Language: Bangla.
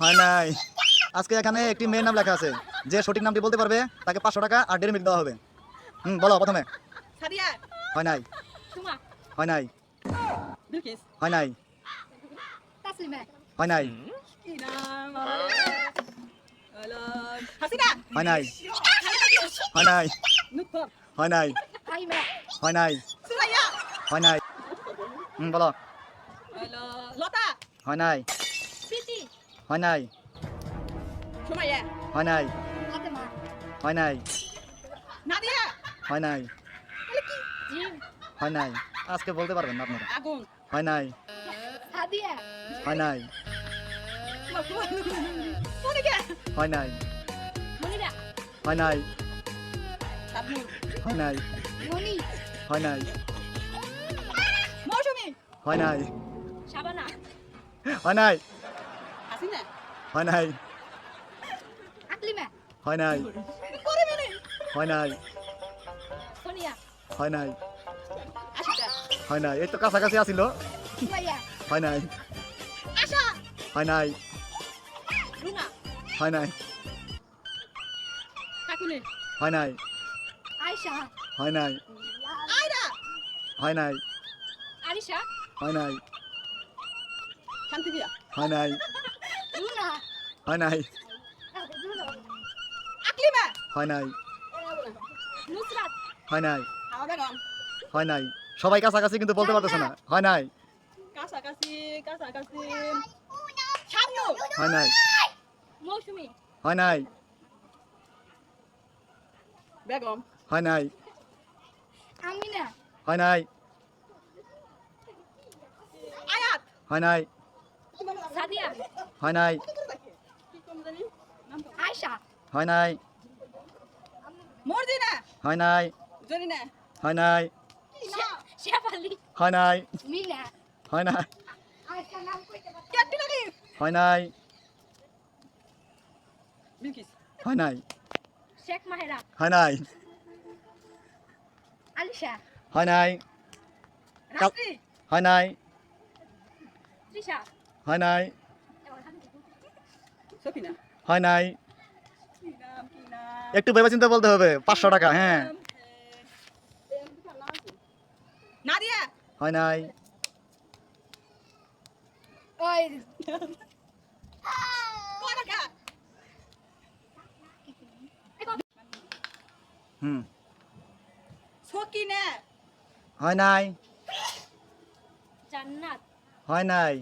হয় নাই। আজকে এখানে একটি মেয়ের নাম লেখা আছে, যে সঠিক নামটি বলতে পারবে তাকে 500 টাকা আর ডেরি মিল্ক দেওয়া হবে। বলো প্রথমে। সাদিয়া, হয় নাই। সুমা, হয় নাই। বিলকিস, হয় নাই। তাসলিমা, হয় নাই। ইনাম, হলো হাসিনা, হয় নাই। হয় নাই। নুতফর, হয় নাই। আইমা, হয় নাই। সুরাইয়া, হয় নাই। বলো। হলো লতা, হয় নাই। প্রীতি, হয় নাই। সুমাইয়া, হয় নাই। ফাতেমা, হয় নাই। নাদিয়া, হয় নাই। জিম, হয় নাই। আজকে বলতে পারবেন না আপনারা। আগুন, হয় নাই। সাদিয়া, হয় নাই। মনিকা, হয় নাই। মনিরা, হয় নাই। তাবনুর, হয় নাই। মনি, হয় নাই। মৌসুমী, হয় নাই। শাবানা, হয় নাই। হাসিনা, হয় নাই। আকলিমা, হয় নাই। পরিমিনি, হয় নাই। সোনিয়া, হয় নাই। আশিকা, হয় নাই। এই তো কাছাকাছি আছিল। সুমাইয়া, হয় নাই। আশা, হয় নাই। রুনা, হয় নাই। কাকুলি, হয় নাই। আয়শা, হয় নাই। আয়রা, হয় নাই। আরিশা, হয় নাই। শান্তিবিয়া, হয় নাই। রুনা, হয় নাই। আকলিমা, হয় নাই। নুসরাত, হয় নাই। হাওয়া বেগম, হয় নাই। সবাই কাছাকাছি কিন্তু বলতে পারতেছে না। হয় নাই। কাছাকাছি, কাছাকাছি, শাবনু, হয় নাই। মৌসুমী, হয় নাই। বেগম, হয় নাই। আমিনা, হয় নাই। আয়াত, হয় নাই। সাদিয়া, হয় নাই। কি কম জানি আয়শা, হয় নাই। মর্জিনা, হয় নাই। জরিনা, হয় নাই। শেফালি, হয় নাই। মিনা, হয় নাই। আয়শা নাম কইতে পারতাম ক্যাটলারি, হয় নাই। বিলকিস, হয় নাই। শেখ মাহেরা, হয় নাই। আলিশা, হয় নাই। রাত্রি, হয় নাই। তৃষা, হয় নাই। সফিনা, হয় নাই। কি নাম কি নাম, একটু ভেবে চিন্তে বলতে হবে। 500 টাকা। হ্যাঁ। নাদিয়া, হয় নাই। ওই কোনাকা, হুম। সকিনা, হয় নাই। জান্নাত, হয় নাই।